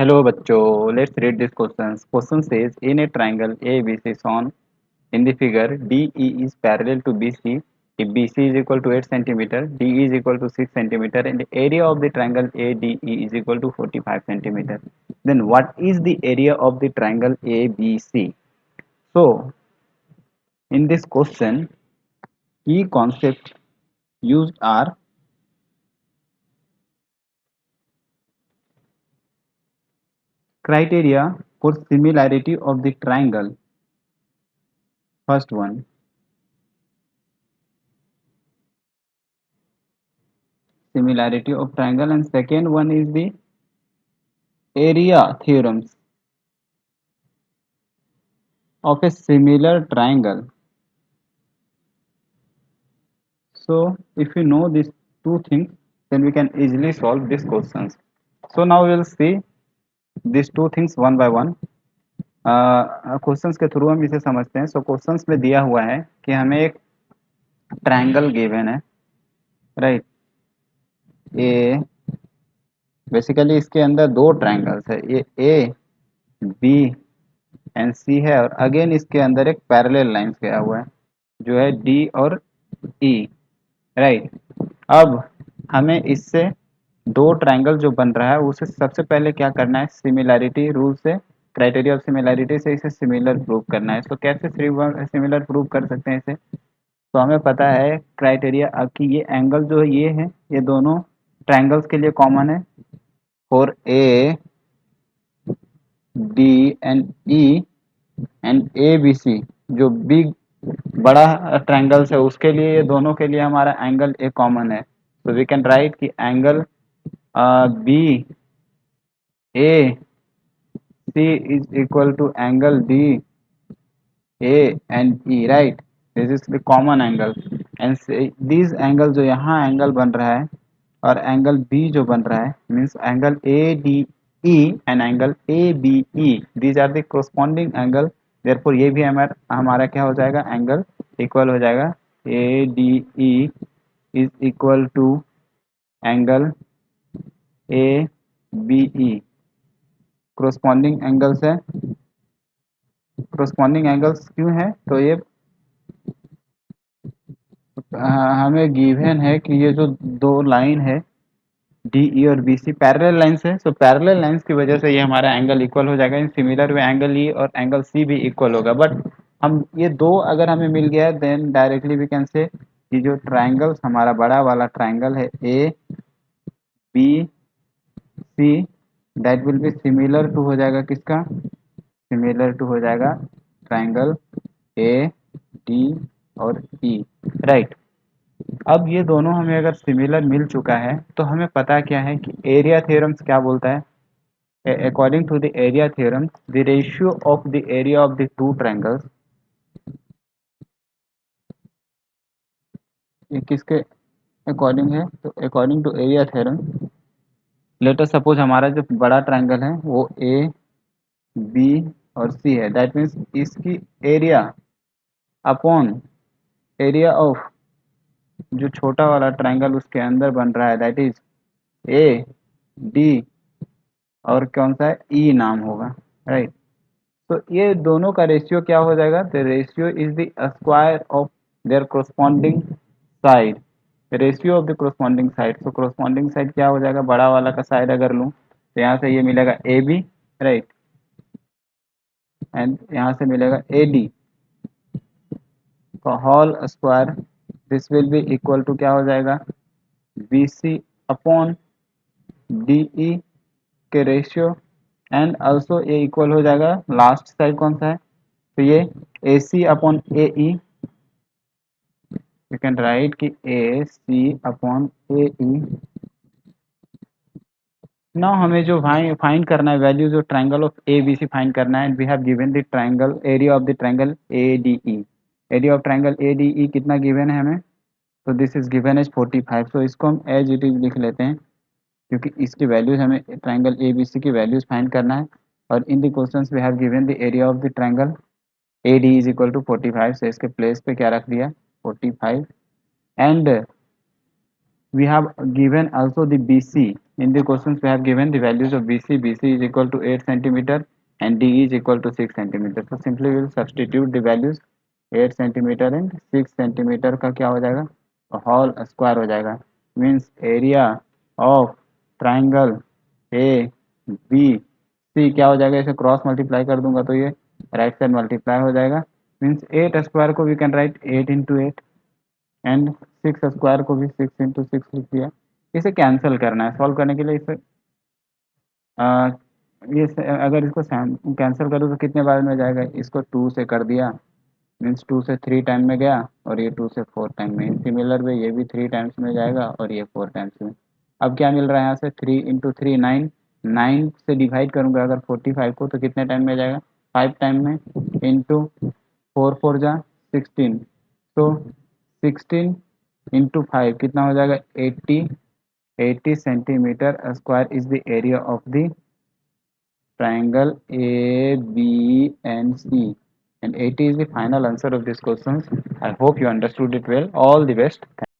Hello बच्चों, let's read this questions. Question says in a triangle ABC shown in the figure DE is parallel to BC. If BC is equal to 8 centimeter, DE is equal to 6 centimeter, and the area of the triangle ADE is equal to 45 centimeter. Then what is the area of the triangle ABC? So in this question, key concepts used are criteria for similarity of the triangle. First one, similarity of triangle, and second one is the area theorems of a similar triangle. So if you know these two things, then we can easily solve these questions. So now we will see these two things one by one. Questions के through हम इसे समझते हैं. सो questions में दिया हुआ है कि हमें एक ट्रायंगल गिवन है, राइट. ए बेसिकली इसके अंदर दो ट्रायंगल्स है, ये ए बी एंड सी है, और अगेन इसके अंदर एक पैरेलल लाइंस गया हुआ है जो है डी और ई, राइट. अब हमें इससे दो ट्रायंगल जो बन रहा है उसे सबसे पहले क्या करना है, सिमिलैरिटी रूल से, क्राइटेरिया ऑफ सिमिलैरिटी से इसे सिमिलर प्रूव करना है. तो कैसे सिमिलर प्रूव कर सकते हैं इसे? तो हमें पता है क्राइटेरिया कि ये एंगल जो ये है, ये दोनों ट्रायंगल्स के लिए कॉमन है. For A D and E and A B C, जो बिग बड़ा ट्रायंगल्स है उसके लिए, ये दोनों के लिए हमारा एंगल ए कॉमन है. तो वी कैन राइट कि angle B A C is equal to angle D A and E, right. This is the common angle, and this angle जो यहाँ एंगल बन रहा है और एंगल बी जो बन रहा है means angle A D E and angle A B E, these are the corresponding angle. Therefore ये भी हमारा हमारा क्या हो जाएगा, एंगल इक्वल हो जाएगा. A D E is equal to angle A B E. Corresponding angles है. कोरस्पॉन्डिंग एंगल्स क्यों है? तो ये हमें गिवन है कि ये जो दो लाइन है डी ई और बी सी पैरेलल लाइंस है. सो पैरेलल लाइंस की वजह से ये हमारा एंगल इक्वल हो जाएगा. In similar way angle E और एंगल सी भी इक्वल होगा. बट हम ये दो अगर हमें मिल गया है then directly we can say कि जो ट्रायंगल्स हमारा बड़ा वाला ट्रायंगल है A B C, that will be similar to हो जाएगा किसका, सिमिलर टू हो जाएगा ट्रायंगल ए डी और ई, राइट. अब ये दोनों हमें अगर सिमिलर मिल चुका है तो हमें पता क्या है कि एरिया थ्योरम्स क्या बोलता है. According to the area theorem, the ratio of the area of the two triangles, ये किसके अकॉर्डिंग है? तो according to area theorem, let us suppose हमारा जो बड़ा ट्रायंगल है वो ए बी और सी है. दैट मीन्स इसकी एरिया अपॉन एरिया ऑफ जो छोटा वाला ट्रायंगल उसके अंदर बन रहा है, दैट इज ए डी और कौन सा है, ई नाम होगा, राइट. तो ये दोनों का रेशियो क्या हो जाएगा? The ratio is the square of their corresponding side. Ratio of the corresponding side. तो कोरस्पॉन्डिंग साइड क्या हो जाएगा, बड़ा वाला का साइड अगर लूँ तो यहाँ से ये मिलेगा ए बी, राइट, एंड यहाँ से मिलेगा ए डी का whole square. This will be equal to क्या हो जाएगा, B C upon D E के रेशियो, एंड ऑल्सो ये इक्वल हो जाएगा लास्ट साइड कौन सा है, तो ये A C upon A E. You can write कि A C upon A E. Now हमें जो फाइंड करना है वैल्यू जो triangle of A B C find करना है. We have given the triangle area of the triangle A D E. Area of triangle A D E कितना given है हमें? तो दिस इज गिवन एज 45. सो इसको हम एज इट इज लिख लेते हैं क्योंकि इसकी वैल्यूज हमें ट्रायंगल ए बी सी की वैल्यूज फाइंड करना है. और in the questions we have given the area of the triangle A D is equal to 45. सो इसके प्लेस पे क्या रख दिया, 45. And we have given also the BC In the questions we have given the values of BC. BC is equal to 8 centimeter and DE is equal to 6 centimeter. So simply we will substitute the values 8 centimeter and 6 centimeter का क्या हो जाएगा, whole square हो जाएगा. Means area of triangle A B C क्या हो जाएगा, इसे क्रॉस मल्टीप्लाई कर दूंगा तो ये राइट साइड मल्टीप्लाई हो जाएगा. मीन्स 8 स्क्वायर को we can write 8 into 8 and 6 square को भी 6 इंटू 6 लिख दिया. इसे कैंसिल करना है. सॉल्व करने के लिए इसे आ, अगर इसको कैंसिल करूँ तो कितने बार में जाएगा, इसको 2 से कर दिया मीन्स 2 से 3 टाइम में गया और ये 2 से 4 टाइम में. सिमिलर वे ये भी 3 टाइम्स में जाएगा और ये 4 टाइम्स में. अब क्या मिल रहा है यहाँ से, 3 इंटू 3 9. 9 से डिवाइड करूँगा अगर 45 को तो कितने टाइम में जाएगा, 5 टाइम में. इंटू 4 4 जा 16. तो 16 इंटू 5 कितना हो जाएगा, 80 centimeter square is the area of the triangle A, B and C, and 80 is the final answer of this question. I hope you understood it well. All the best.